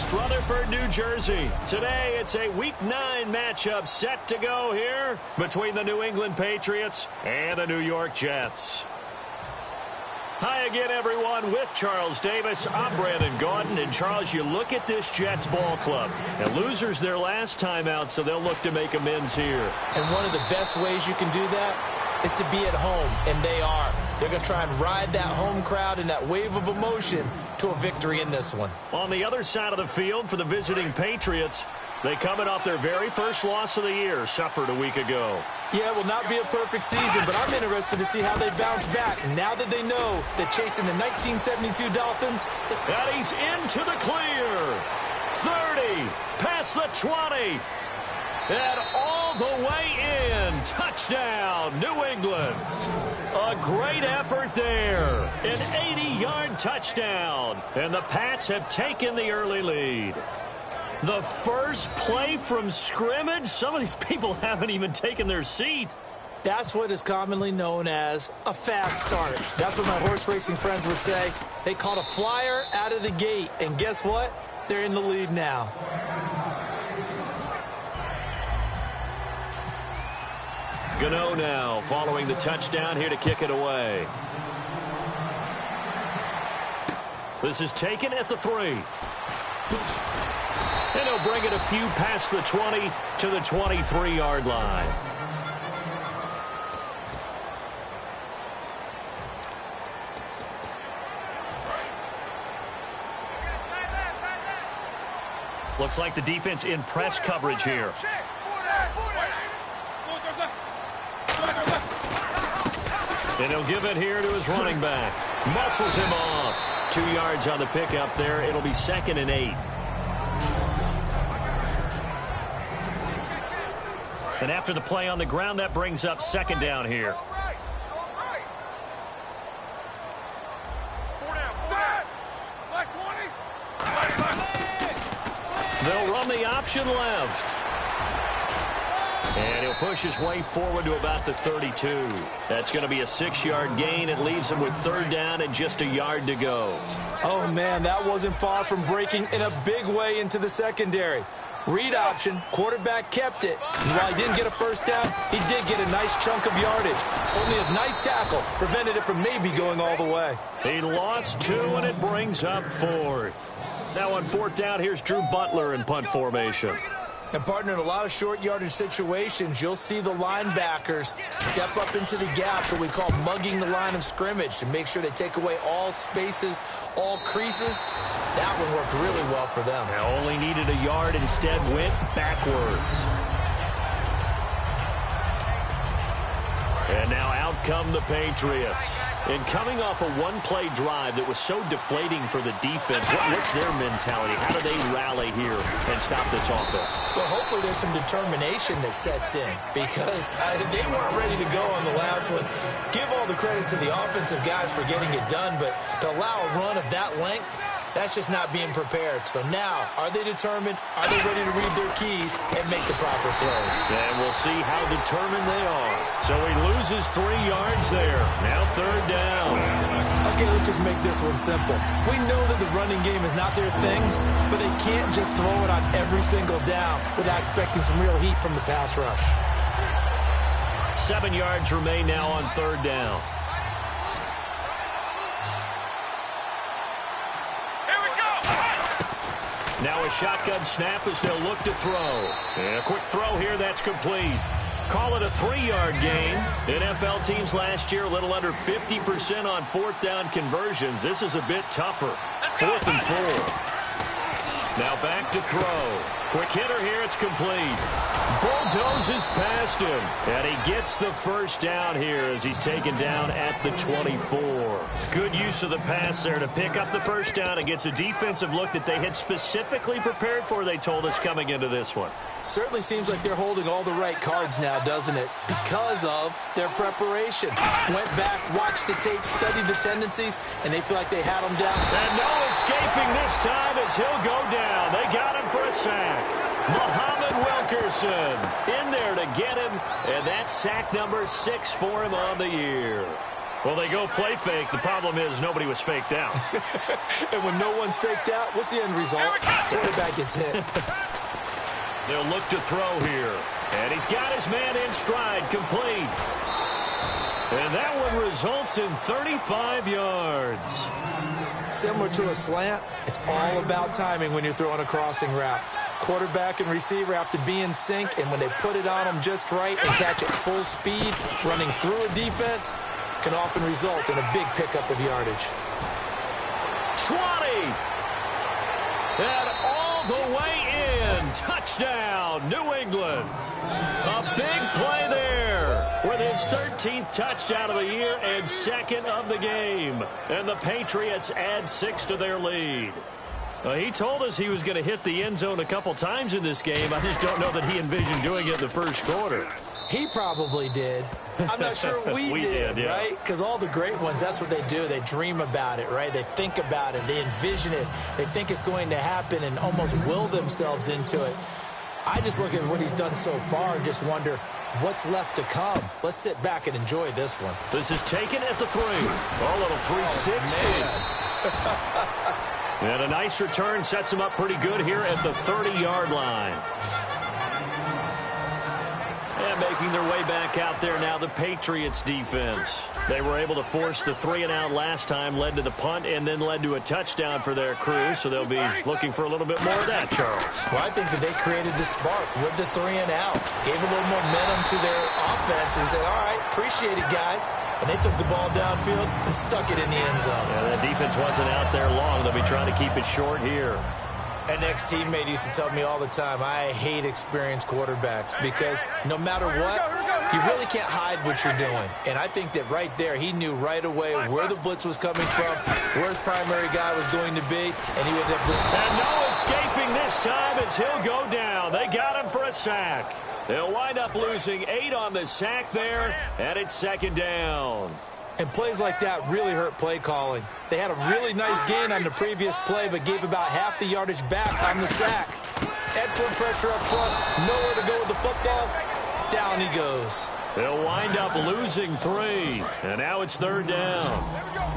West Rutherford, New Jersey. Today, it's a Week 9 matchup set to go here between the New England Patriots and the New York Jets. Hi again, everyone. With Charles Davis, I'm Brandon Gaudin. And, Charles, you look at this Jets ball club. And losers their last time out, so they'll look to make amends here. And one of the best ways you can do that is to be at home, and they are. They're going to try and ride that home crowd and that wave of emotion to a victory in this one. On the other side of the field for the visiting Patriots, they coming off their very first loss of the year, suffered a week ago. Yeah, it will not be a perfect season, but I'm interested to see how they bounce back now that they know that chasing the 1972 Dolphins. And he's into the clear. 30, past the 20, and all the way in. Touchdown, New England. A great effort there. An 80-yard touchdown. And the Pats have taken the early lead. The first play from scrimmage? Some of these people haven't even taken their seat. That's what is commonly known as a fast start. That's what my horse racing friends would say. They caught a flyer out of the gate, and guess what? They're in the lead now. Gano now following the touchdown here to kick it away. This is taken at the 3. And he'll bring it a few past the 20 to the 23-yard line. Looks like the defense in press coverage here. And he'll give it here to his running back. Muscles him off. 2 yards on the pickup there. It'll be 2nd and 8. And after the play on the ground, that brings up 2nd down here. They'll run the option left. And he'll push his way forward to about the 32. That's going to be a 6-yard gain. It leaves him with 3rd down and just a yard to go. Oh, man, that wasn't far from breaking in a big way into the secondary. Read option, quarterback kept it. And while he didn't get a first down, he did get a nice chunk of yardage. Only a nice tackle prevented it from maybe going all the way. He lost 2, and it brings up 4th. Now on 4th down, here's Drew Butler in punt formation. And, partner, in a lot of short yardage situations, you'll see the linebackers step up into the gaps, what we call mugging the line of scrimmage, to make sure they take away all spaces, all creases. That one worked really well for them. Now only needed a yard, instead went backwards. And now out come the Patriots. And coming off a one-play drive that was so deflating for the defense, what's their mentality? How do they rally here and stop this offense? Well, hopefully there's some determination that sets in, because they weren't ready to go on the last one. Give all the credit to the offensive guys for getting it done, but to allow a run of that length, that's just not being prepared. So now, are they determined? Are they ready to read their keys and make the proper plays? And we'll see how determined they are. So he loses 3 yards there. Now 3rd down. Okay, let's just make this one simple. We know that the running game is not their thing, but they can't just throw it on every single down without expecting some real heat from the pass rush. 7 yards remain now on 3rd down. Now a shotgun snap as they'll look to throw. And a quick throw here, that's complete. Call it a 3-yard gain. NFL teams last year a little under 50% on 4th down conversions. This is a bit tougher. 4th and 4. Now back to throw. Quick hitter here, it's complete. Bulldozes past him. And he gets the first down here as he's taken down at the 24. Good use of the pass there to pick up the first down against a defensive look that they had specifically prepared for, they told us, coming into this one. Certainly seems like they're holding all the right cards now, doesn't it? Because of their preparation. Went back, watched the tape, studied the tendencies, and they feel like they had them down. And no escaping this time as he'll go down. They got him for a sack. Muhammad Wilkerson in there to get him, and that's sack number 6 for him on the year. Well, they go play fake. The problem is nobody was faked out. And when no one's faked out, what's the end result? Quarterback gets hit. They'll look to throw here. And he's got his man in stride, complete. And that one results in 35 yards. Similar to a slant, it's all about timing when you're throwing a crossing route. Quarterback and receiver have to be in sync, and when they put it on them just right and catch it full speed, running through a defense can often result in a big pickup of yardage. 20. And all the way in. Touchdown, New England. A big play there with his 13th touchdown of the year and second of the game. And the Patriots add 6 to their lead. He told us he was going to hit the end zone a couple times in this game. I just don't know that he envisioned doing it in the first quarter. He probably did. I'm not sure we did, yeah. Right? Because all the great ones, that's what they do. They dream about it, right? They think about it. They envision it. They think it's going to happen and almost will themselves into it. I just look at what he's done so far and just wonder what's left to come. Let's sit back and enjoy this one. This is taken at the 3. Oh, little 3-6. And a nice return sets him up pretty good here at the 30-yard line. And making their way back out there now, the Patriots defense. They were able to force the 3-and-out last time, led to the punt, and then led to a touchdown for their crew. So they'll be looking for a little bit more of that, Charles. Well, I think that they created the spark with the 3-and-out. Gave a little momentum to their offense and said, all right, appreciate it, guys. And they took the ball downfield and stuck it in the end zone. Yeah, that defense wasn't out there long. They'll be trying to keep it short here. An ex-teammate used to tell me all the time, I hate experienced quarterbacks because no matter what, you really can't hide what you're doing. And I think that right there, he knew right away where the blitz was coming from, where his primary guy was going to be, and he ended up... And no escaping this time as he'll go down. They got him for a sack. They'll wind up losing 8 on the sack there, and it's 2nd down. And plays like that really hurt play calling. They had a really nice gain on the previous play, but gave about half the yardage back on the sack. Excellent pressure up front. Nowhere to go with the football. Down he goes. They'll wind up losing 3, and now it's 3rd down.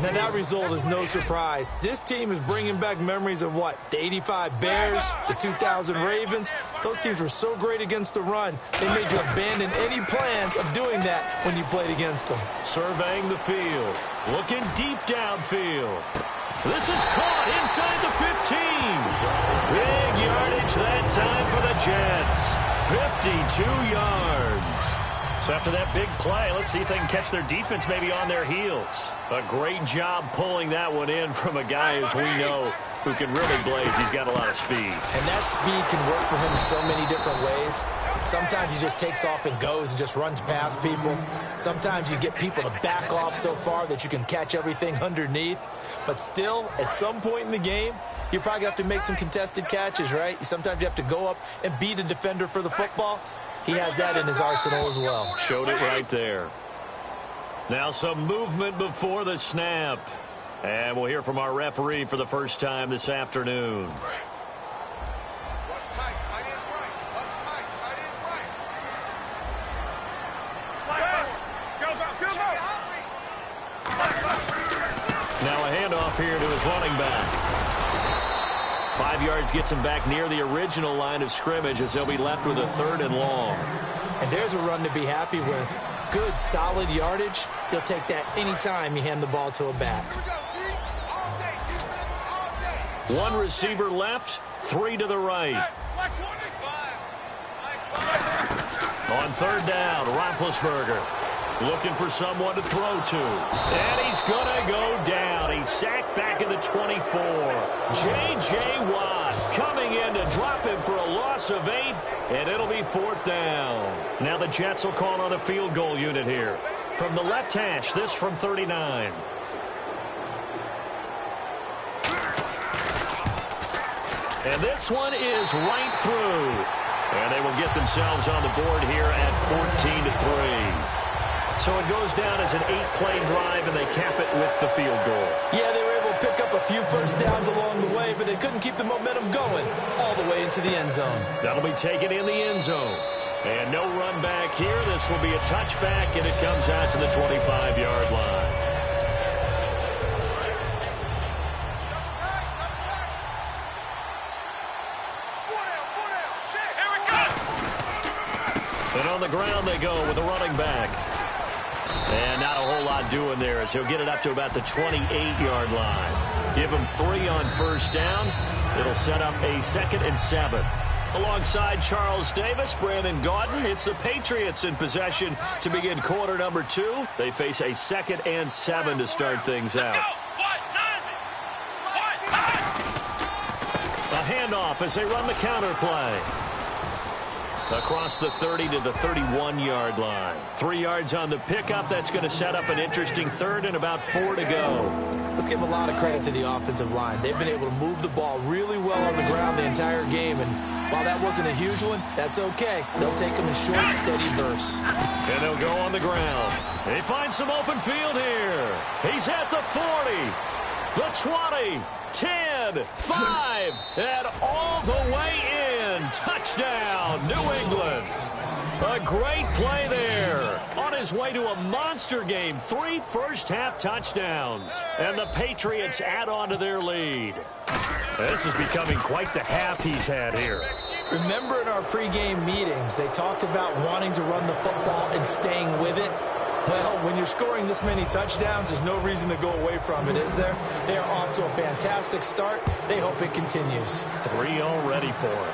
Now that result is no surprise. This team is bringing back memories of what? The 85 Bears, the 2000 Ravens. Those teams were so great against the run, they made you abandon any plans of doing that when you played against them. Surveying the field, looking deep downfield. This is caught inside the 15. Big yardage that time for the Jets. 52 yards. So after that big play, let's see if they can catch their defense maybe on their heels. A great job pulling that one in from a guy, as we know, who can really blaze. He's got a lot of speed. And that speed can work for him so many different ways. Sometimes he just takes off and goes and just runs past people. Sometimes you get people to back off so far that you can catch everything underneath. But still, at some point in the game, you're probably going to have to make some contested catches, right? Sometimes you have to go up and beat a defender for the football. He has that in his arsenal as well. Showed it right there. Now some movement before the snap. And we'll hear from our referee for the first time this afternoon. Now a handoff here to his running back. 5 yards gets him back near the original line of scrimmage as they'll be left with a 3rd and long. And there's a run to be happy with. Good, solid yardage. He'll take that anytime you hand the ball to a back. 1 receiver left, 3 to the right. On 3rd down, Roethlisberger looking for someone to throw to. And he's going to go down. He's sacked back at the 24. J.J. Watt coming in to drop him for a loss of 8, and it'll be 4th down. Now the Jets will call on a field goal unit here. From the left hash, this from 39. And this one is right through. And they will get themselves on the board here at 14-3. So it goes down as an 8-play drive, and they cap it with the field goal. Yeah, they were able to pick up a few first downs along the way, but they couldn't keep the momentum going all the way into the end zone. That'll be taken in the end zone. And no run back here. This will be a touchback, and it comes out to the 25-yard line. And on the ground they go with the running back. And not a whole lot doing there as he'll get it up to about the 28-yard line. Give him 3 on first down. It'll set up a 2nd and 7. Alongside Charles Davis, Brandon Gaudin, it's the Patriots in possession to begin quarter number 2. They face a 2nd and 7 to start things out. A handoff as they run the counter play. Across the 30 to the 31-yard line. 3 yards on the pickup. That's going to set up an interesting 3rd and about 4 to go. Let's give a lot of credit to the offensive line. They've been able to move the ball really well on the ground the entire game. And while that wasn't a huge one, that's okay. They'll take them in short, steady bursts. And they'll go on the ground. They find some open field here. He's at the 40, the 20, 10, 5, and all the way in. Touchdown, New England. A great play there. On his way to a monster game. 3 first-half touchdowns. And the Patriots add on to their lead. This is becoming quite the half he's had here. Remember in our pregame meetings, they talked about wanting to run the football and staying with it? Well, when you're scoring this many touchdowns, there's no reason to go away from it, is there? They are off to a fantastic start. They hope it continues. 3 already for him.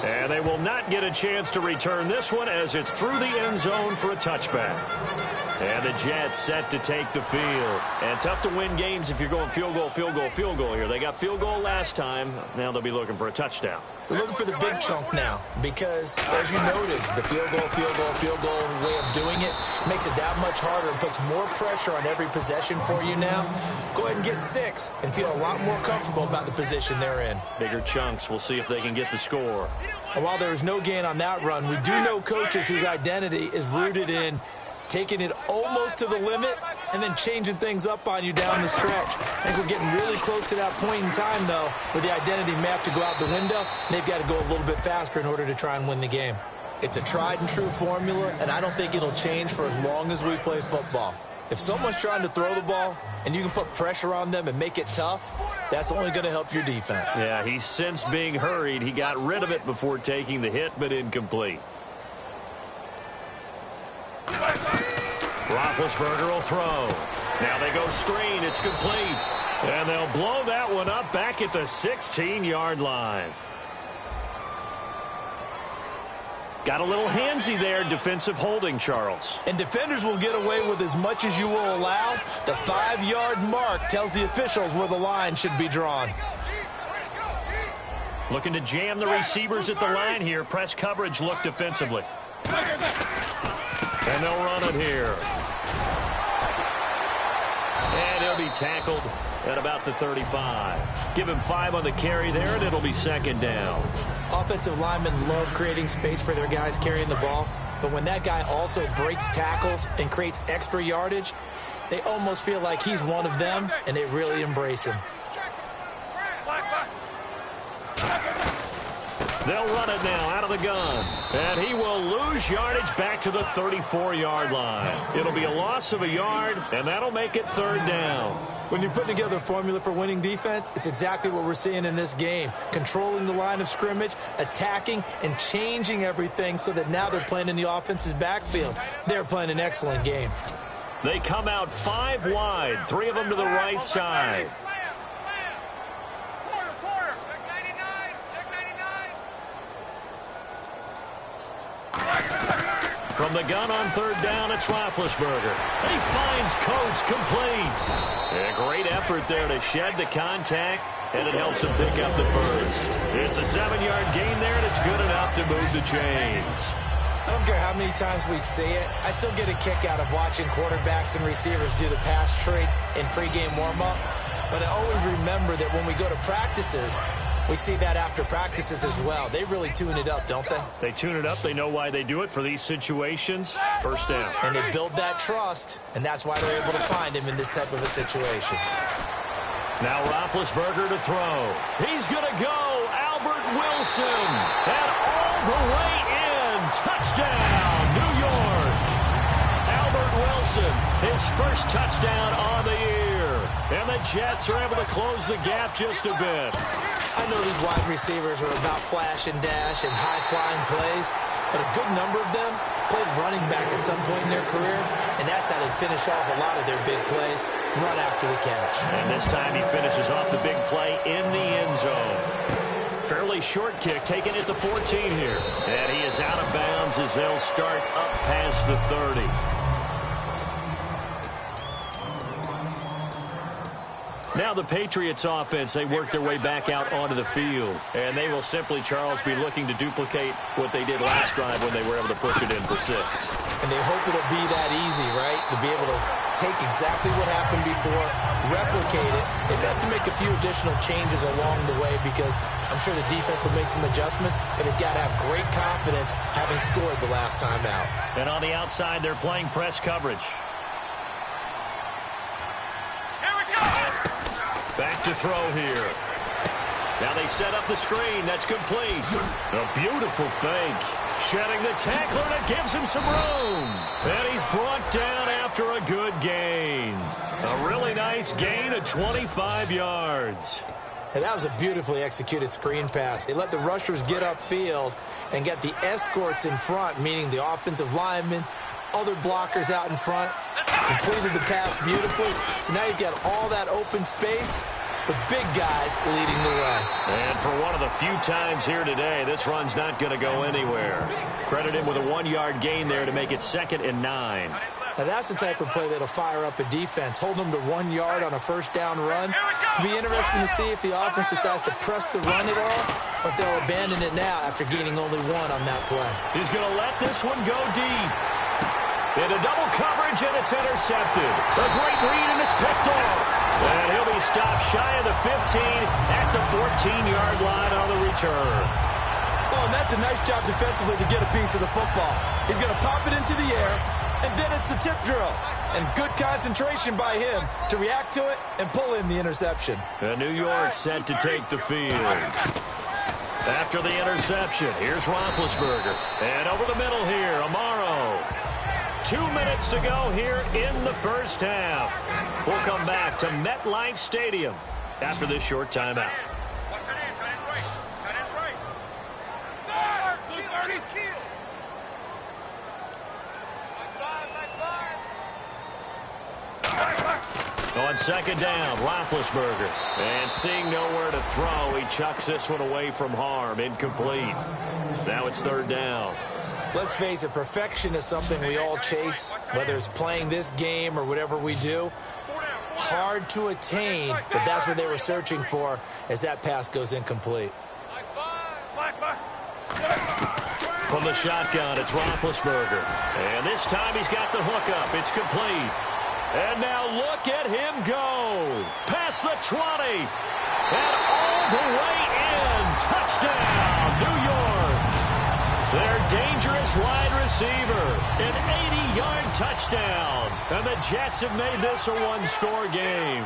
And they will not get a chance to return this one as it's through the end zone for a touchback. And the Jets set to take the field. And tough to win games if you're going field goal, field goal, field goal here. They got field goal last time. Now they'll be looking for a touchdown. We're looking for the big chunk now because, as you noted, the field goal way of doing it makes it that much harder and puts more pressure on every possession for you now. Go ahead and get 6 and feel a lot more comfortable about the position they're in. Bigger chunks. We'll see if they can get the score. And while there is no gain on that run, we do know coaches whose identity is rooted in taking it almost to the limit and then changing things up on you down the stretch. I think we're getting really close to that point in time, though, where the identity map to go out the window, and they've got to go a little bit faster in order to try and win the game. It's a tried-and-true formula, and I don't think it'll change for as long as we play football. If someone's trying to throw the ball and you can put pressure on them and make it tough, that's only going to help your defense. Yeah, he's since being hurried. He got rid of it before taking the hit, but incomplete. Roethlisberger will throw. Now they go screen. It's complete. And they'll blow that one up back at the 16-yard line. Got a little handsy there, defensive holding, Charles. And defenders will get away with as much as you will allow. The 5-yard mark tells the officials where the line should be drawn. Looking to jam the receivers at the line here. Press coverage look defensively. And they'll run it here. And he'll be tackled at about the 35. Give him 5 on the carry there, and it'll be 2nd down. Offensive linemen love creating space for their guys carrying the ball, but when that guy also breaks tackles and creates extra yardage, they almost feel like he's one of them, and they really embrace him. They'll run it now out of the gun. And he will lose yardage back to the 34-yard line. It'll be a loss of a yard, and that'll make it 3rd down. When you're putting together a formula for winning defense, it's exactly what we're seeing in this game. Controlling the line of scrimmage, attacking, and changing everything so that now they're playing in the offense's backfield. They're playing an excellent game. They come out 5 wide, 3 of them to the right side. From the gun on 3rd down, it's Roethlisberger. He finds Coates complete. A great effort there to shed the contact, and it helps him pick up the first. It's a 7-yard gain there, and it's good enough to move the chains. I don't care how many times we see it. I still get a kick out of watching quarterbacks and receivers do the pass trade in pregame warm-up. But I always remember that when we go to practices, we see that after practices as well. They really tune it up, don't they? They tune it up. They know why they do it for these situations. First down. And they build that trust, and that's why they're able to find him in this type of a situation. Now Roethlisberger to throw. He's going to go. Albert Wilson. And all the way in. Touchdown, New York. Albert Wilson, his first touchdown on the year. And the Jets are able to close the gap just a bit. I know these wide receivers are about flash and dash and high-flying plays, but a good number of them played running back at some point in their career, and that's how they finish off a lot of their big plays, run after the catch. And this time he finishes off the big play in the end zone. Fairly short kick, taking it to 14 here. And he is out of bounds as they'll start up past the 30. Now the Patriots offense, they work their way back out onto the field. And they will simply, Charles, be looking to duplicate what they did last drive when they were able to push it in for 6. And they hope it'll be that easy, right? To be able to take exactly what happened before, replicate it. They've got to make a few additional changes along the way because I'm sure the defense will make some adjustments, but they've got to have great confidence having scored the last time out. And on the outside, they're playing press coverage. Back to throw here. Now they set up the screen. That's complete. A beautiful fake. Shedding the tackler, and it gives him some room. And he's brought down after a good gain. A really nice gain of 25 yards. And that was a beautifully executed screen pass. They let the rushers get upfield and get the escorts in front, meaning the offensive linemen, other blockers out in front. Completed the pass beautifully. So now you've got all that open space with big guys leading the way. And for one of the few times here today, this run's not going to go anywhere. Credit him with a 1-yard gain there to make it 2nd and 9. Now that's the type of play that'll fire up a defense. Hold them to 1 yard on a first down run. It'll be interesting to see if the offense decides to press the run at all, or if they'll abandon it now after gaining only 1 on that play. He's going to let this one go deep. Into double coverage, and it's intercepted. A great read, and it's picked off. And he'll be stopped shy of the 15 at the 14-yard line on the return. Oh, and that's a nice job defensively to get a piece of the football. He's going to pop it into the air, and then it's the tip drill. And good concentration by him to react to it and pull in the interception. And New York set to take the field. After the interception, here's Roethlisberger. And over the middle here, Amaro. 2 minutes to go here in the first half. We'll come back to MetLife Stadium after this short timeout. On second down, Roethlisberger. And seeing nowhere to throw, he chucks this one away from harm. Incomplete. Now it's 3rd down. Let's face it, perfection is something we all chase, whether it's playing this game or whatever we do. Hard to attain, but that's what they were searching for as that pass goes incomplete. From the shotgun, it's Roethlisberger. And this time he's got the hook up. It's complete. And now look at him go. Past the 20. And all the way in. Touchdown, New York. Their dangerous wide receiver, an 80-yard touchdown. And the Jets have made this a one-score game.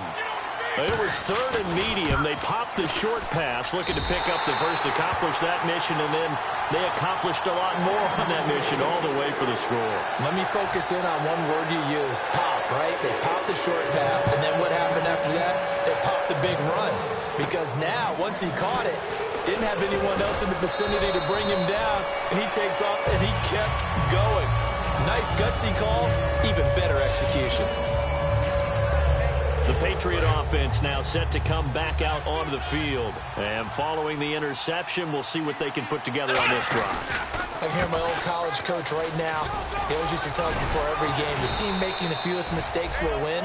It was 3rd and medium. They popped the short pass, looking to pick up the first, accomplish that mission, and then they accomplished a lot more on that mission all the way for the score. Let me focus in on one word you used, pop, right? They popped the short pass, and then what happened after that? They popped the big run. Because now, once he caught it, didn't have anyone else in the vicinity to bring him down, and he takes off, and he kept going. Nice gutsy call, even better execution. The Patriot offense now set to come back out onto the field. And following the interception, we'll see what they can put together on this drive. I hear my old college coach right now. He always used to tell us before every game, the team making the fewest mistakes will win.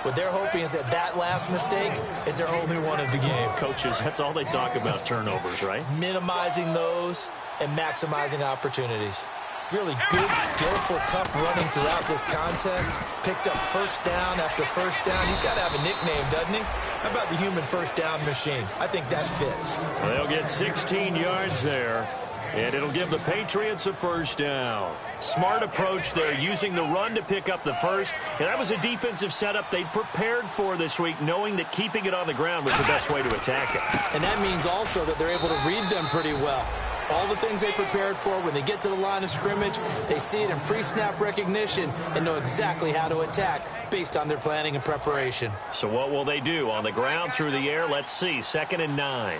What they're hoping is that last mistake is their only one of the game. Coaches, that's all they talk about, turnovers, right? Minimizing those and maximizing opportunities. Really good, skillful, tough running throughout this contest. Picked up first down after first down. He's got to have a nickname, doesn't he? How about the human first down machine? I think that fits. They'll get 16 yards there, and it'll give the Patriots a first down. Smart approach there, using the run to pick up the first. And that was a defensive setup they prepared for this week, knowing that keeping it on the ground was the best way to attack it. And that means also that they're able to read them pretty well. All the things they prepared for, when they get to the line of scrimmage, they see it in pre-snap recognition and know exactly how to attack based on their planning and preparation. So what will they do? On the ground, through the air? Let's see. 2nd and 9.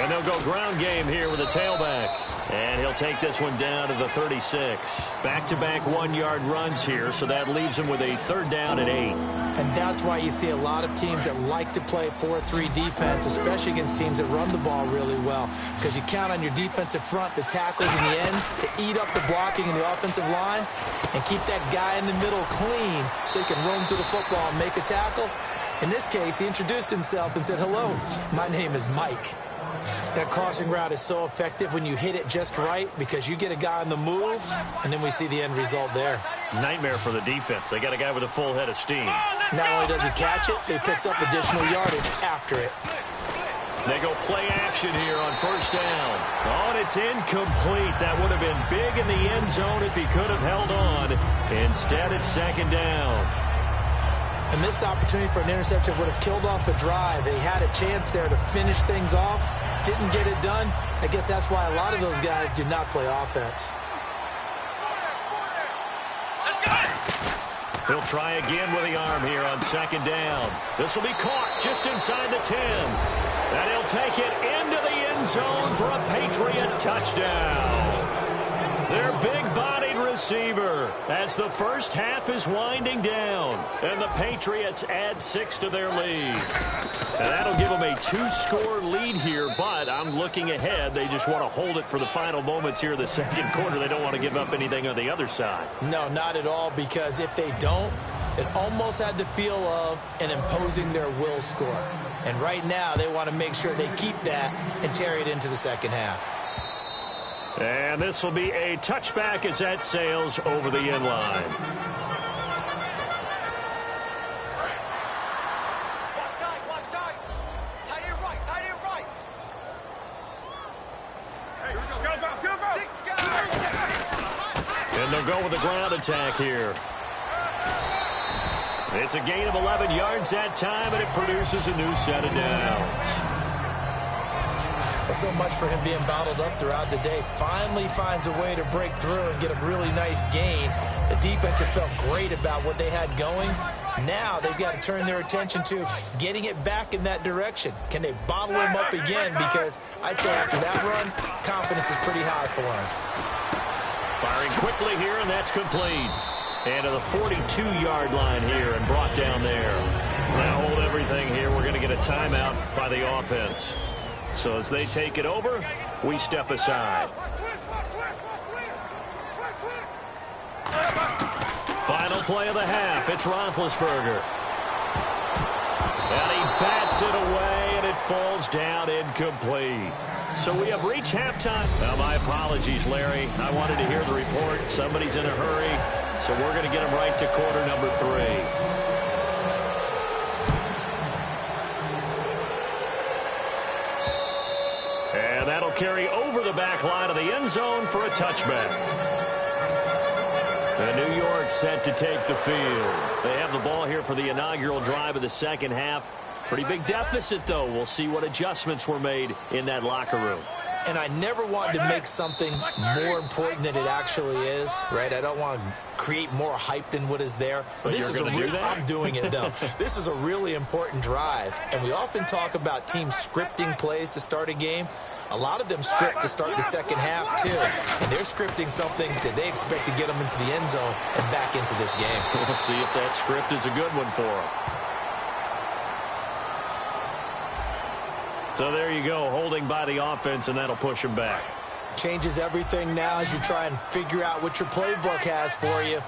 And they'll go ground game here with a tailback. And he'll take this one down to the 36. Back-to-back one-yard runs here, so that leaves him with a 3rd down and 8. And that's why you see a lot of teams that like to play 4-3 defense, especially against teams that run the ball really well, because you count on your defensive front, the tackles and the ends, to eat up the blocking in the offensive line and keep that guy in the middle clean so he can roam to the football and make a tackle. In this case, he introduced himself and said, "Hello, my name is Mike." That crossing route is so effective when you hit it just right because you get a guy on the move, and then we see the end result there. Nightmare for the defense. They got a guy with a full head of steam. Not only does he catch it, he picks up additional yardage after it. They go play action here on 1st down. Oh, and it's incomplete. That would have been big in the end zone if he could have held on. Instead, it's 2nd down. A missed opportunity for an interception would have killed off a drive. They had a chance there to finish things off. Didn't get it done. I guess that's why a lot of those guys do not play offense. He'll try again with the arm here on 2nd down. This will be caught just inside the 10. And he'll take it into the end zone for a Patriot touchdown. Their big-bodied receiver as the first half is winding down. And the Patriots add 6 to their lead. And that'll give them a 2-score lead here, but I'm looking ahead. They just want to hold it for the final moments here in the 2nd quarter. They don't want to give up anything on the other side. No, not at all, because if they don't, it almost had the feel of an imposing their will score. And right now, they want to make sure they keep that and carry it into the 2nd half. And this will be a touchback as that sails over the end line. And they'll go with the ground attack here. It's a gain of 11 yards that time, and it produces a new set of downs. So much for him being bottled up throughout the day. Finally finds a way to break through and get a really nice gain. The defense have felt great about what they had going. Now they've got to turn their attention to getting it back in that direction. Can they bottle him up again? Because I'd say after that run, confidence is pretty high for him. Firing quickly here, and that's complete. And to the 42-yard line here and brought down there. Now hold everything here. We're going to get a timeout by the offense. So as they take it over, we step aside. Final play of the half. It's Roethlisberger. And he bats it away, and it falls down incomplete. So we have reached halftime. Now, my apologies, Larry. I wanted to hear the report. Somebody's in a hurry, so we're going to get him right to quarter number 3. And that'll carry over the back line of the end zone for a touchback. And New York set to take the field. They have the ball here for the inaugural drive of the 2nd half. Pretty big deficit, though. We'll see what adjustments were made in that locker room. And I never wanted to make something more important than it actually is, right? I don't want to create more hype than what is there. But this is I'm doing it, though. This is a really important drive. And we often talk about teams scripting plays to start a game. A lot of them script to start the 2nd half, too. And they're scripting something that they expect to get them into the end zone and back into this game. We'll see if that script is a good one for them. So there you go, holding by the offense, and that'll push them back. Changes everything now as you try and figure out what your playbook has for you.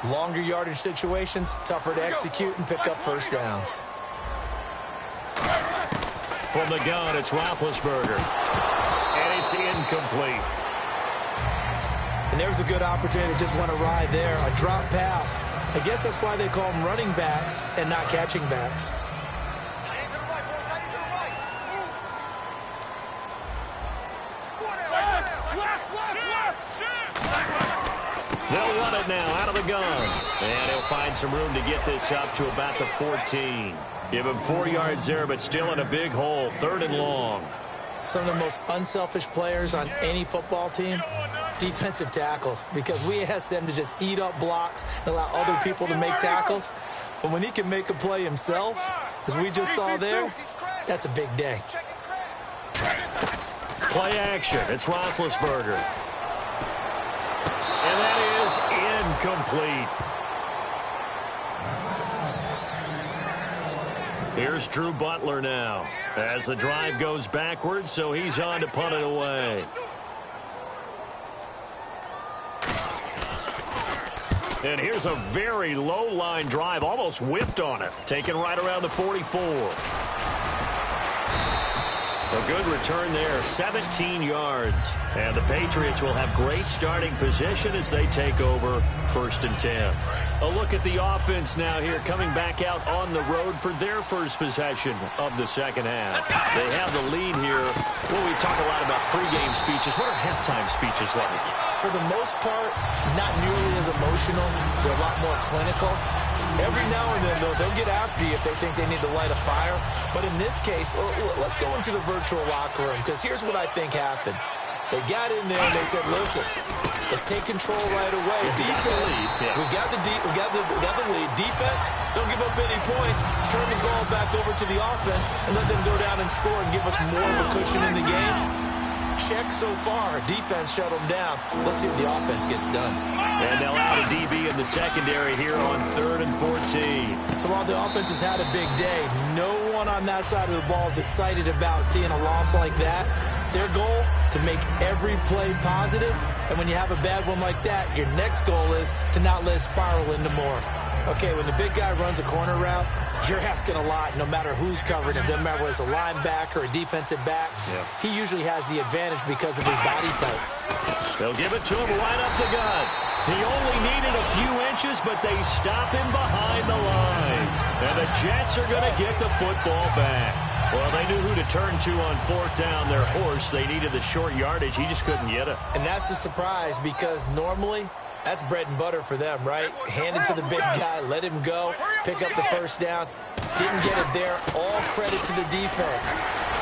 Longer yardage situations, tougher to execute and pick up first downs. From the gun, it's Roethlisberger. And it's incomplete. And there's a good opportunity to just want to ride there. A drop pass. I guess that's why they call them running backs and not catching backs. They'll run it now out of the gun. And he'll find some room to get this up to about the 14. Give him 4 yards there, but still in a big hole. 3rd and long. Some of the most unselfish players on any football team, defensive tackles, because we ask them to just eat up blocks and allow other people to make tackles. But when he can make a play himself, as we just saw there, that's a big day. Play action. It's Roethlisberger. And that is incomplete. Here's Drew Butler now as the drive goes backwards, so he's on to punt it away. And here's a very low-line drive, almost whiffed on it, taken right around the 44. A good return there, 17 yards. And the Patriots will have great starting position as they take over 1st and 10. A look at the offense now here, coming back out on the road for their first possession of the second half. They have the lead here. Well, we talk a lot about pregame speeches. What are halftime speeches like? For the most part, not nearly as emotional. They're a lot more clinical. Every now and then, though, they'll get after you if they think they need to light a fire. But in this case, let's go into the virtual locker room, because here's what I think happened. They got in there and they said, listen, let's take control right away. Defense, we got the lead. Defense, don't give up any points. Turn the ball back over to the offense and let them go down and score and give us more of a cushion in the game. Check so far. Defense shut them down. Let's see if the offense gets done. And they'll out a DB in the secondary here on 3rd and 14. So while the offense has had a big day, no one on that side of the ball is excited about seeing a loss like that. Their goal, to make every play positive. And when you have a bad one like that, your next goal is to not let it spiral into more. Okay, when the big guy runs a corner route, you're asking a lot no matter who's covering it. Doesn't matter whether it's a linebacker or a defensive back. Yeah. He usually has the advantage because of his body type. They'll give it to him right up the gut. He only needed a few inches, but they stop him behind the line. And the Jets are going to get the football back. Well, they knew who to turn to on 4th down. Their horse, they needed the short yardage. He just couldn't get it. And that's a surprise because normally that's bread and butter for them, right? Hand it to the big guy, let him go, pick up the first down. Didn't get it there. All credit to the defense.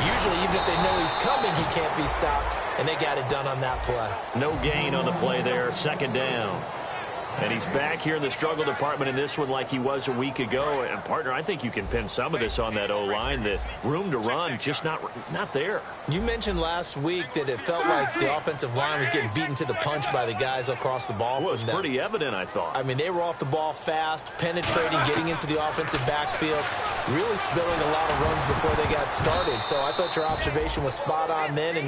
Usually, even if they know he's coming, he can't be stopped, and they got it done on that play. No gain on the play there, 2nd down. And he's back here in the struggle department in this one like he was a week ago. And, partner, I think you can pin some of this on that O-line. The room to run just not there. You mentioned last week that it felt like the offensive line was getting beaten to the punch by the guys across the ball. Well, it was pretty evident, I thought. I mean, they were off the ball fast, penetrating, getting into the offensive backfield, really spilling a lot of runs before they got started. So I thought your observation was spot on then, and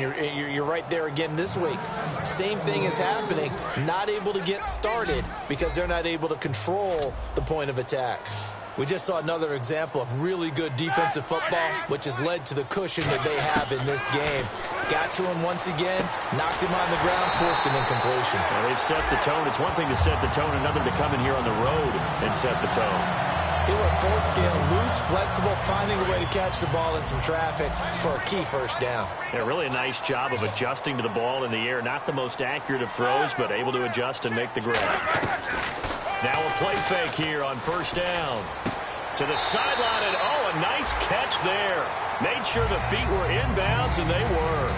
you're right there again this week. Same thing is happening, not able to get started because they're not able to control the point of attack. We just saw another example of really good defensive football, which has led to the cushion that they have in this game. Got to him once again, knocked him on the ground, forced an incompletion. Well, they've set the tone. It's one thing to set the tone, another to come in here on the road and set the tone. They were full scale, loose, flexible, finding a way to catch the ball in some traffic for a key first down. Yeah, really a nice job of adjusting to the ball in the air. Not the most accurate of throws, but able to adjust and make the grab. Now a play fake here on 1st down. To the sideline, and oh, a nice catch there. Made sure the feet were inbounds, and they were.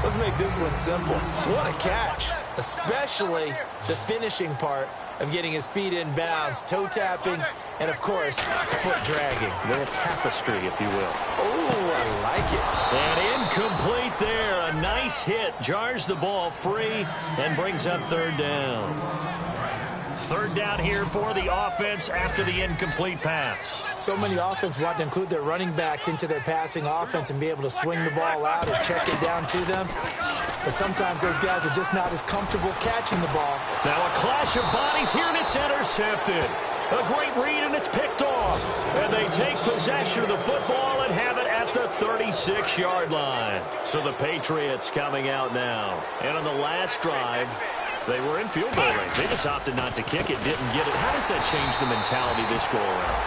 Let's make this one simple. What a catch, especially the finishing part of getting his feet in bounds, toe tapping, and of course, foot dragging. A little tapestry, if you will. Oh, I like it. And incomplete there. A nice hit. Jars the ball free and brings up 3rd down. 3rd down here for the offense after the incomplete pass. So many offense want to include their running backs into their passing offense and be able to swing the ball out or check it down to them. But sometimes those guys are just not as comfortable catching the ball. Now a clash of bodies here, and it's intercepted. A great read, and it's picked off. And they take possession of the football and have it at the 36-yard line. So the Patriots coming out now. And on the last drive, they were in field goal range. They just opted not to kick it, didn't get it. How does that change the mentality this go-around?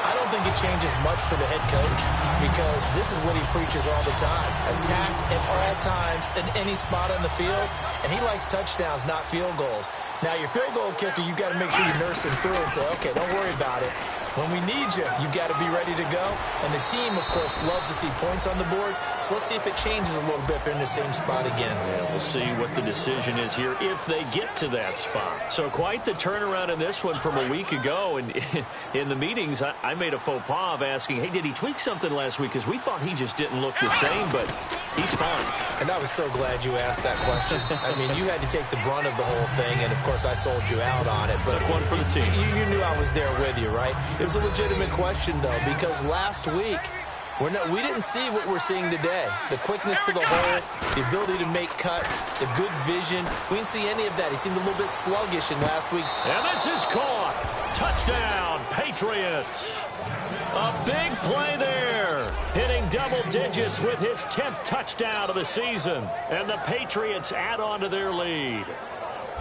I don't think it changes much for the head coach because this is what he preaches all the time. Attack at all times in any spot on the field, and he likes touchdowns, not field goals. Now, your field goal kicker, you've got to make sure you nurse him through and say, okay, don't worry about it. When we need you, you've got to be ready to go. And the team, of course, loves to see points on the board. So let's see if it changes a little bit if they're in the same spot again. Yeah, we'll see what the decision is here if they get to that spot. So quite the turnaround in this one from a week ago. And in the meetings, I made a faux pas of asking, hey, did he tweak something last week? Because we thought he just didn't look the same. But he's fine. And I was so glad you asked that question. I mean, you had to take the brunt of the whole thing, and, of course, I sold you out on it. But took one for the team. You knew I was there with you, right? It was a legitimate question, though, because last week we didn't see what we're seeing today. The quickness to the hole, the ability to make cuts, the good vision. We didn't see any of that. He seemed a little bit sluggish in last week's. And this is caught. Touchdown, Patriots. A big play there. Hitting double digits with his 10th touchdown of the season. And the Patriots add on to their lead.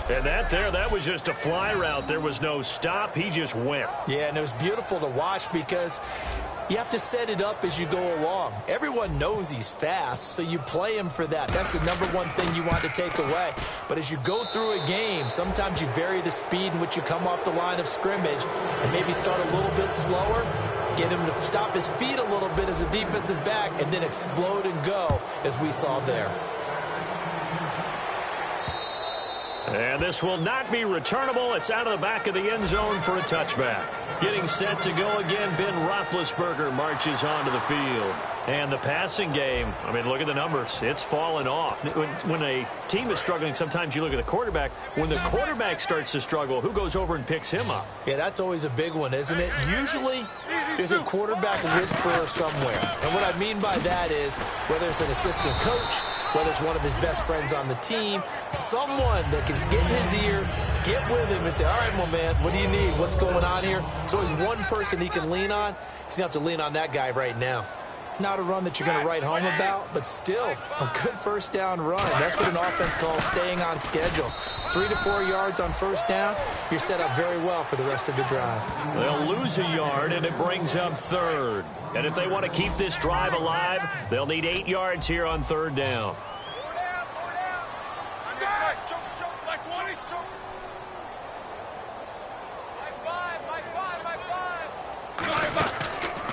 And that was just a fly route. There was no stop. He just went. Yeah, and it was beautiful to watch because you have to set it up as you go along. Everyone knows he's fast, so you play him for that. That's the number one thing you want to take away. But as you go through a game, sometimes you vary the speed in which you come off the line of scrimmage and maybe start a little bit slower, get him to stop his feet a little bit as a defensive back, and then explode and go, as we saw there. And this will not be returnable. It's out of the back of the end zone for a touchback. Getting set to go again, Ben Roethlisberger marches onto the field. And the passing game, I mean, look at the numbers. It's fallen off. When a team is struggling, sometimes you look at the quarterback. When the quarterback starts to struggle, who goes over and picks him up? Yeah, that's always a big one, isn't it? Usually, there's a quarterback whisperer somewhere. And what I mean by that is, whether it's an assistant coach, whether it's one of his best friends on the team, someone that can get in his ear, get with him and say, all right, my man, what do you need? What's going on here? There's always one person he can lean on. He's going to have to lean on that guy right now. Not a run that you're going to write home about, but still a good first down run. That's what an offense calls staying on schedule. 3 to 4 yards on first down, you're set up very well for the rest of the drive. They'll lose a yard, and it brings up third. And if they want to keep this drive alive, they'll need 8 yards here on third down.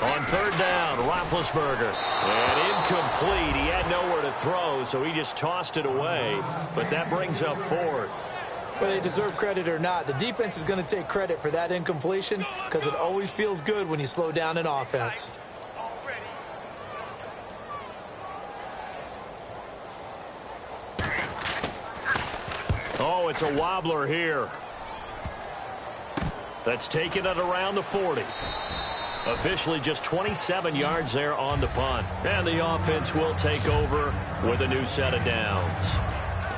On third down, Roethlisberger. And incomplete. He had nowhere to throw, so he just tossed it away. But that brings up fourth. Whether they deserve credit or not, the defense is going to take credit for that incompletion because it always feels good when you slow down an offense. Oh, it's a wobbler here. That's taken it around the 40. Officially just 27 yards there on the punt. And the offense will take over with a new set of downs.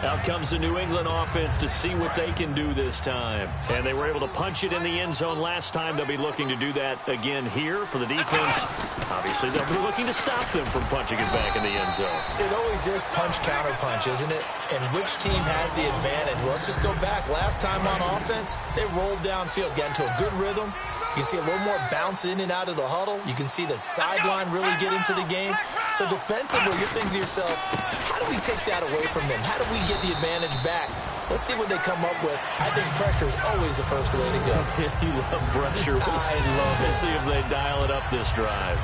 Out comes the New England offense to see what they can do this time. And they were able to punch it in the end zone last time. They'll be looking to do that again here for the defense. Obviously, they'll be looking to stop them from punching it back in the end zone. It always is punch-counter-punch, isn't it? And which team has the advantage? Well, let's just go back. Last time on offense, they rolled downfield, got into a good rhythm. You can see a little more bounce in and out of the huddle. You can see the sideline really get into the game. So defensively, you're thinking to yourself, how do we take that away from them? How do we get the advantage back? Let's see what they come up with. I think pressure is always the first way to go. You love pressure. I love it. Let's see if they dial it up this drive.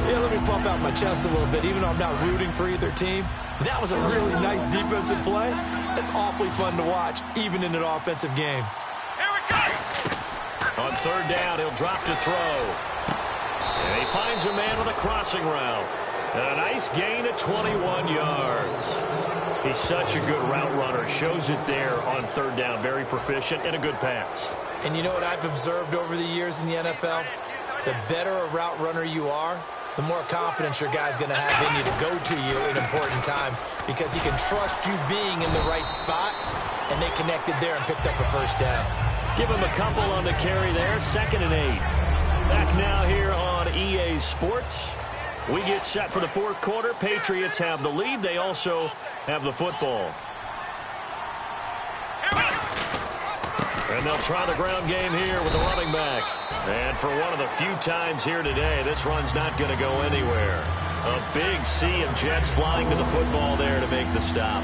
Yeah, let me pump out my chest a little bit, even though I'm not rooting for either team. That was a really nice defensive play. It's awfully fun to watch, even in an offensive game. On third down, he'll drop to throw. And he finds a man on the crossing route. And a nice gain of 21 yards. He's such a good route runner. Shows it there on third down. Very proficient and a good pass. And you know what I've observed over the years in the NFL? The better a route runner you are, the more confidence your guy's going to have in you to go to you in important times because he can trust you being in the right spot, and they connected there and picked up a first down. Give him a couple on the carry there. 2nd and 8. Back now here on EA Sports. We get set for the fourth quarter. Patriots have the lead. They also have the football. And they'll try the ground game here with the running back. And for one of the few times here today, this run's not going to go anywhere. A big sea of Jets flying to the football there to make the stop.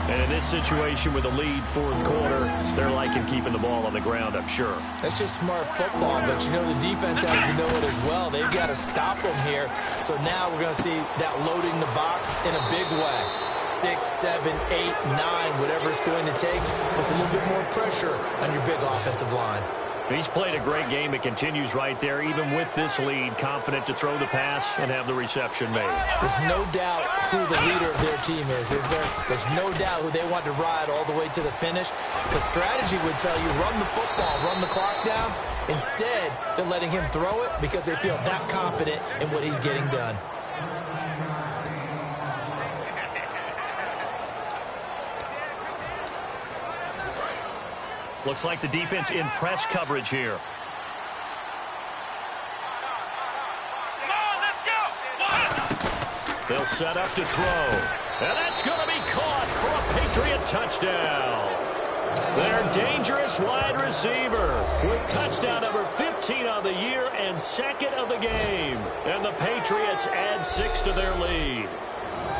And in this situation with the lead fourth quarter, they're liking keeping the ball on the ground, I'm sure. That's just smart football, but you know the defense has to know it as well. They've got to stop them here. So now we're going to see that loading the box in a big way. 6, 7, 8, 9, whatever it's going to take, puts a little bit more pressure on your big offensive line. He's played a great game. It continues right there, even with this lead, confident to throw the pass and have the reception made. There's no doubt who the leader of their team is there? There's no doubt who they want to ride all the way to the finish. The strategy would tell you, run the football, run the clock down. Instead, they're letting him throw it because they feel that confident in what he's getting done. Looks like the defense in press coverage here. They'll set up to throw. And that's going to be caught for a Patriot touchdown. Their dangerous wide receiver with touchdown number 15 on the year and second of the game. And the Patriots add 6 to their lead.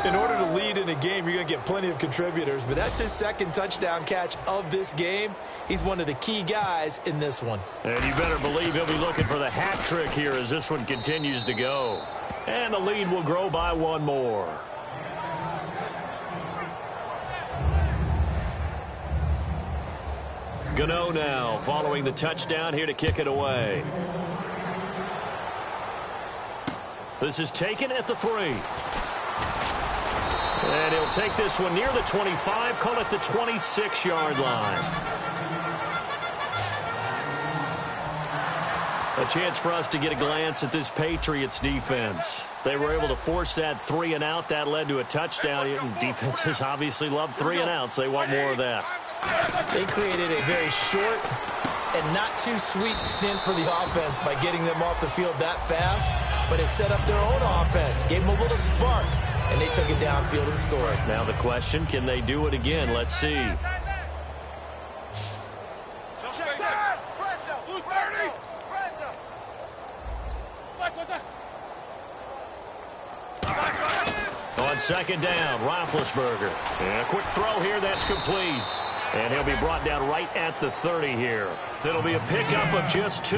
In order to lead in a game, you're going to get plenty of contributors, but that's his second touchdown catch of this game. He's one of the key guys in this one. And you better believe he'll be looking for the hat trick here as this one continues to go. And the lead will grow by 1 more. Gano now following the touchdown here to kick it away. This is taken at the 3. And he'll take this one near the 25, call it the 26-yard line. A chance for us to get a glance at this Patriots defense. They were able to force that 3 and out. That led to a touchdown. Defenses obviously love 3 and outs. They want more of that. They created a very short and not too sweet stint for the offense by getting them off the field that fast, but it set up their own offense, gave them a little spark, and they took it downfield and scored. Now the question, can they do it again? Let's see. On second down, Roethlisberger. And a quick throw here, that's complete. And he'll be brought down right at the 30 here. It'll be a pickup of just 2,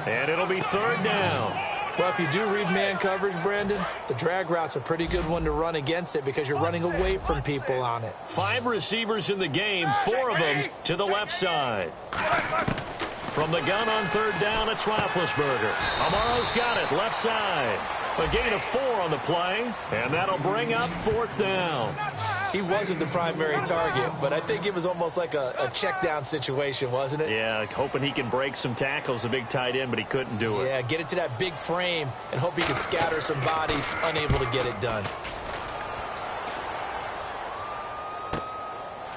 and it'll be 3rd down. Well, if you do read man coverage, Brandon, the drag route's a pretty good one to run against it because you're running away from people on it. 5 receivers in the game, 4 of them to the left side. From the gun on 3rd down, it's Roethlisberger. Amaro's got it, left side. A gain of 4 on the play, and that'll bring up 4th down. He wasn't the primary target, but I think it was almost like a check down situation, wasn't it? Yeah, hoping he can break some tackles, a big tight end, but he couldn't do it. Yeah, get it to that big frame and hope he can scatter some bodies, unable to get it done.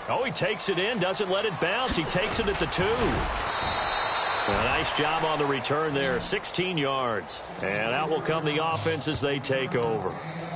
Oh, he takes it in, doesn't let it bounce. He takes it at the 2. A nice job on the return there, 16 yards. And out will come the offense as they take over.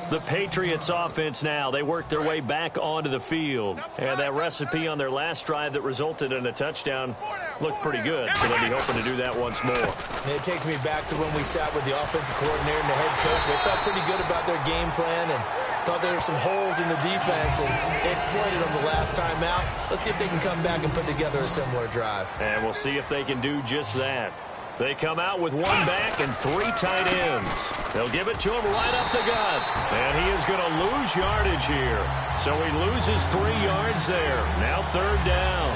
The Patriots offense now, they work their way back onto the field. And that recipe on their last drive that resulted in a touchdown looked pretty good. So they'll be hoping to do that once more. And it takes me back to when we sat with the offensive coordinator and the head coach. They felt pretty good about their game plan and thought there were some holes in the defense, and they exploited them the last time out. Let's see if they can come back and put together a similar drive. And we'll see if they can do just that. They come out with 1 back and 3 tight ends. They'll give it to him right up the gut. And he is going to lose yardage here. So he loses 3 yards there. Now 3rd down.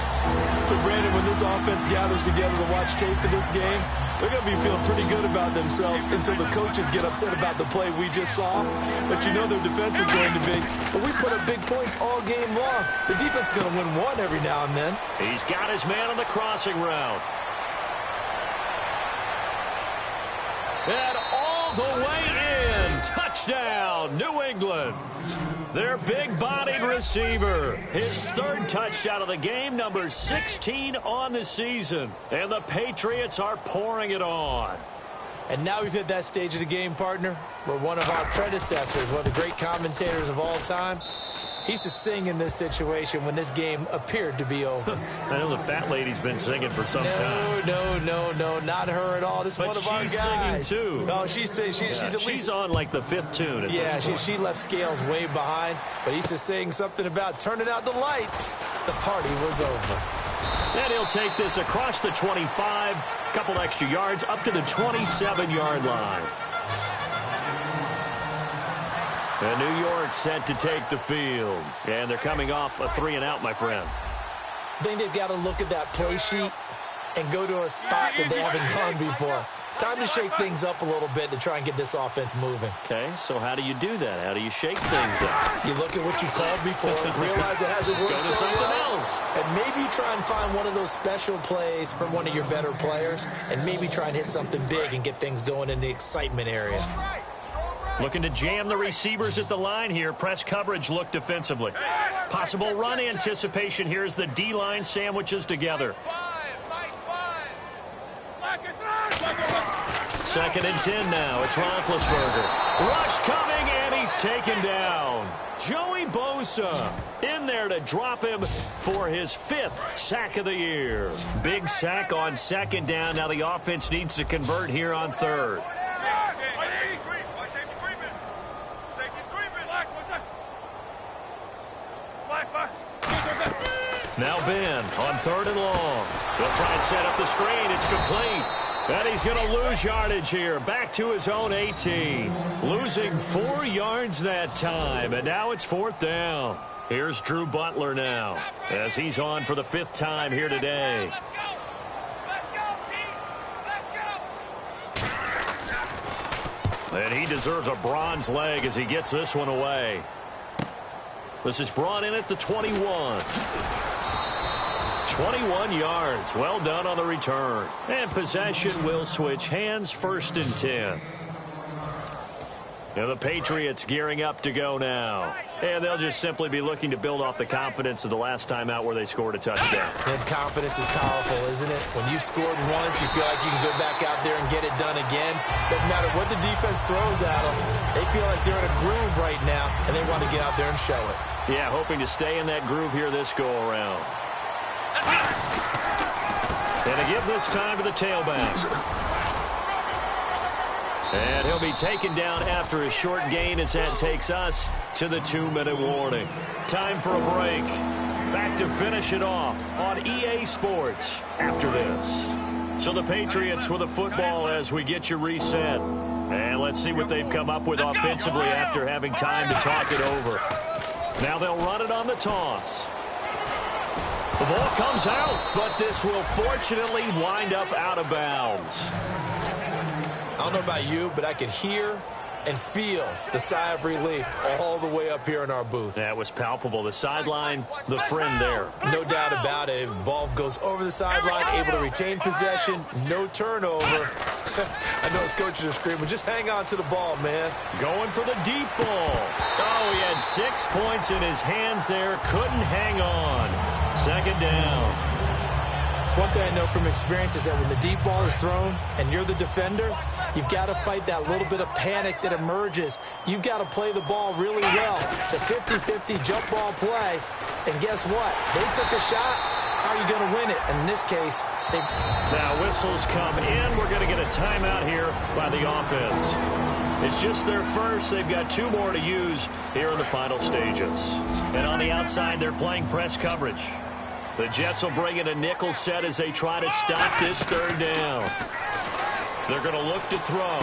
So, Brandon, when this offense gathers together to watch tape for this game, they're going to be feeling pretty good about themselves until the coaches get upset about the play we just saw. But you know their defense is going to be. But we put up big points all game long. The defense is going to win 1 every now and then. He's got his man on the crossing route. And all the way in. Touchdown, New England. Their big-bodied receiver. His 3rd touchdown of the game, number 16 on the season. And the Patriots are pouring it on. And now we've hit that stage of the game, partner, where one of our predecessors, one of the great commentators of all time, he used to sing in this situation when this game appeared to be over. I know the fat lady's been singing for some time. No, not her at all. This is one of our guys. But she's singing, too. No, she's at least... She's on, like, the 5th tune. Yeah, she left Scales way behind, but he used to sing something about turning out the lights. The party was over. And he'll take this across the 25, a couple extra yards, up to the 27-yard line. And New York set to take the field. And they're coming off a 3 and out, my friend. I think they've got to look at that play sheet and go to a spot that they haven't gone before. Time to shake things up a little bit to try and get this offense moving. Okay, so how do you do that? How do you shake things up? You look at what you called before, realize it hasn't worked so something well, else. And maybe you try and find one of those special plays from one of your better players, and maybe try and hit something big and get things going in the excitement area. Looking to jam the receivers at the line here. Press coverage look defensively. Possible run anticipation here as the D-line sandwiches together. 2nd and 10 now. It's Roethlisberger. Rush coming, and he's taken down. Joey Bosa in there to drop him for his 5th sack of the year. Big sack on 2nd down. Now the offense needs to convert here on 3rd. Now Ben on 3rd and long. They'll try and set up the screen. It's complete. And he's going to lose yardage here. Back to his own 18. Losing 4 yards that time. And now it's 4th down. Here's Drew Butler now as he's on for the 5th time here today. And he deserves a bronze leg as he gets this one away. This is brought in at the 21. 21 yards. Well done on the return. And possession will switch hands. 1st and 10. And the Patriots gearing up to go now. And they'll just simply be looking to build off the confidence of the last time out where they scored a touchdown. And confidence is powerful, isn't it? When you've scored once, you feel like you can go back out there and get it done again. Doesn't matter what the defense throws at them. They feel like they're in a groove right now, and they want to get out there and show it. Yeah, hoping to stay in that groove here this go-around. And to give this time to the tailback. And he'll be taken down after a short gain as that takes us to the 2-minute warning. Time for a break. Back to finish it off on EA Sports after this. So the Patriots with the football as we get you reset. And let's see what they've come up with offensively after having time to talk it over. Now they'll run it on the toss. The ball comes out, but this will fortunately wind up out of bounds. I don't know about you, but I could hear and feel the sigh of relief all the way up here in our booth. That was palpable. The sideline, the friend there. No doubt about it. Ball goes over the sideline, able to retain possession, no turnover. I know his coaches are screaming, just hang on to the ball, man. Going for the deep ball. Oh, he had 6 points in his hands there. Couldn't hang on. 2nd down. One thing I know from experience is that when the deep ball is thrown and you're the defender, you've got to fight that little bit of panic that emerges. You've got to play the ball really well. It's a 50-50 jump ball play. And guess what? They took a shot. How are you going to win it? And in this case, they... Now whistles come in. We're going to get a timeout here by the offense. It's just their first. They've got 2 more to use here in the final stages. And on the outside, they're playing press coverage. The Jets will bring in a nickel set as they try to stop this 3rd down. They're going to look to throw.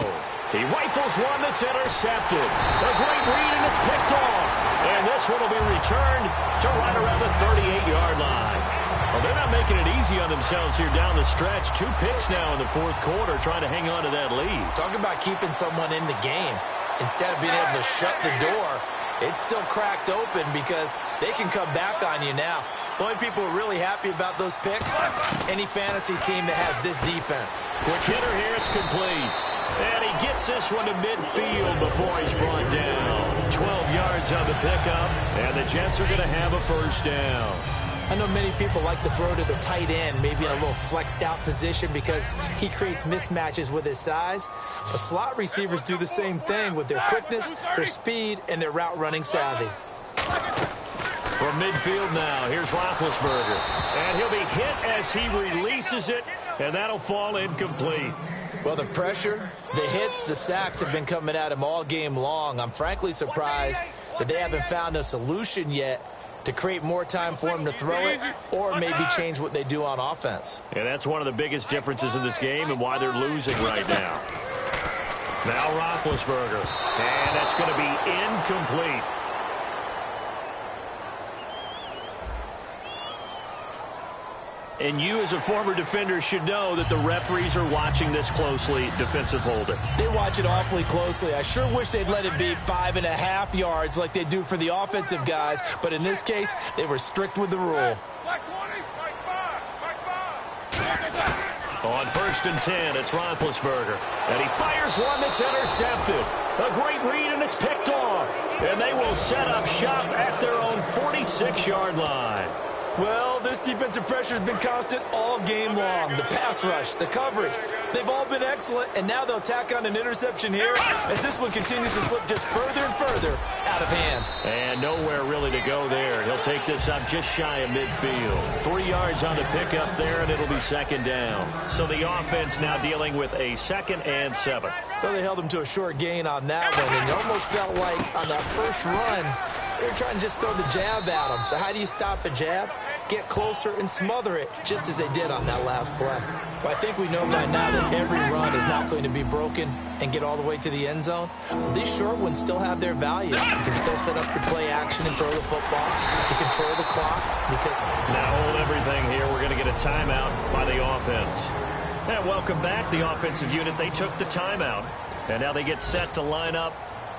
He rifles one that's intercepted. A great read, and it's picked off. And this one will be returned to right around the 38-yard line. Well, they're not making it easy on themselves here down the stretch. 2 picks now in the 4th quarter, trying to hang on to that lead. Talk about keeping someone in the game. Instead of being able to shut the door, it's still cracked open because they can come back on you now. The only people who are really happy about those picks, any fantasy team that has this defense. Quick hitter here, it's complete. And he gets this one to midfield before he's brought down. 12 yards on the pickup, and the Jets are going to have a 1st down. I know many people like to throw to the tight end, maybe in a little flexed out position because he creates mismatches with his size. But slot receivers do the same thing with their quickness, their speed, and their route running savvy. From midfield now, here's Roethlisberger. And he'll be hit as he releases it, and that'll fall incomplete. Well, the pressure, the hits, the sacks have been coming at him all game long. I'm frankly surprised that they haven't found a solution yet to create more time for him to throw it or maybe change what they do on offense. And that's one of the biggest differences in this game and why they're losing right now. Now Roethlisberger. And that's going to be incomplete. And you as a former defender should know that the referees are watching this closely, defensive holding. They watch it awfully closely. I sure wish they'd let it be 5.5 yards like they do for the offensive guys. But in this case, they were strict with the rule. On 1st and 10, it's Roethlisberger. And he fires one that's intercepted. A great read, and it's picked off. And they will set up shop at their own 46-yard line. Well, this defensive pressure has been constant all game long. The pass rush, the coverage, they've all been excellent, and now they'll tack on an interception here as this one continues to slip just further and further out of hand. And nowhere really to go there. He'll take this up just shy of midfield. 3 yards on the pickup there, and it'll be 2nd down. So the offense now dealing with a 2nd and 7. Well, they held him to a short gain on that one, and it almost felt like on that first run, they were trying to just throw the jab at him. So how do you stop the jab? Get closer and smother it, just as they did on that last play. Well, I think we know by now that every run is not going to be broken and get all the way to the end zone. But these short ones still have their value. You can still set up your play action and throw the football. You control the clock. Now hold everything here. We're going to get a timeout by the offense. And welcome back, the offensive unit. They took the timeout, and now they get set to line up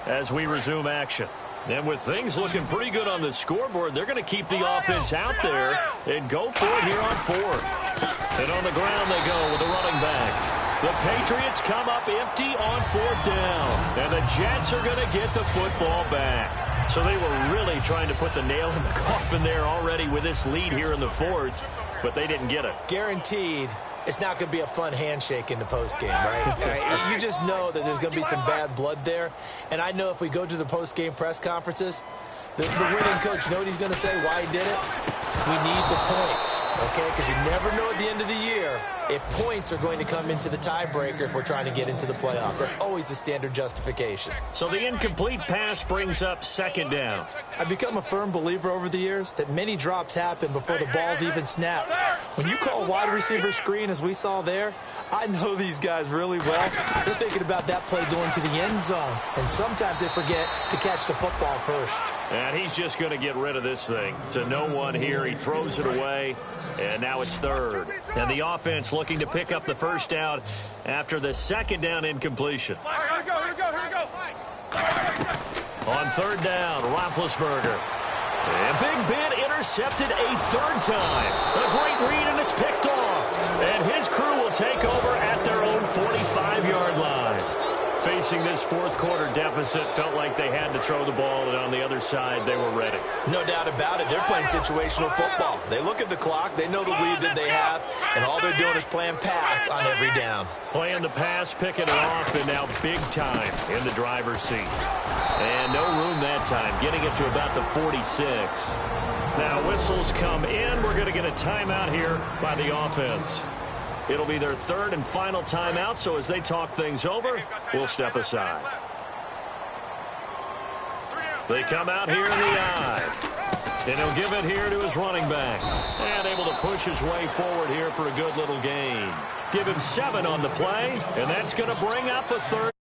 as we resume action. And with things looking pretty good on the scoreboard, they're going to keep the offense out there and go for it here on 4th. And on the ground they go with the running back. The Patriots come up empty on 4th down. And the Jets are going to get the football back. So they were really trying to put the nail in the coffin there already with this lead here in the 4th, but they didn't get it. Guaranteed. It's not going to be a fun handshake in the postgame, right? You just know that there's going to be some bad blood there. And I know if we go to the postgame press conferences, the winning coach, you know what he's going to say, why he did it? We need the points, okay? Because you never know at the end of the year if points are going to come into the tiebreaker if we're trying to get into the playoffs. That's always the standard justification. So the incomplete pass brings up 2nd down. I've become a firm believer over the years that many drops happen before the ball's even snapped. When you call wide receiver screen, as we saw there, I know these guys really well. They're thinking about that play going to the end zone, and sometimes they forget to catch the football first. And he's just going to get rid of this thing. To no one here, he throws it away, and now it's 3rd. And the offense looking to pick up the 1st down after the 2nd down incompletion. Here we go. On 3rd down, Roethlisberger. And Big Ben intercepted a 3rd time. A great read, and it's picked off. And his crew will take over at their own 45-yard line. Facing this 4th quarter deficit, felt like they had to throw the ball, and on the other side, they were ready. No doubt about it. They're playing situational football. They look at the clock, they know the lead that they have, and all they're doing is playing pass on every down. Playing the pass, picking it off, and now big time in the driver's seat. And no room that time, getting it to about the 46. Now whistles come in. We're going to get a timeout here by the offense. It'll be their 3rd and final timeout, so as they talk things over, we'll step aside. They come out here in the I. And he'll give it here to his running back. And able to push his way forward here for a good little gain. Give him 7 on the play, and that's going to bring up a 3rd.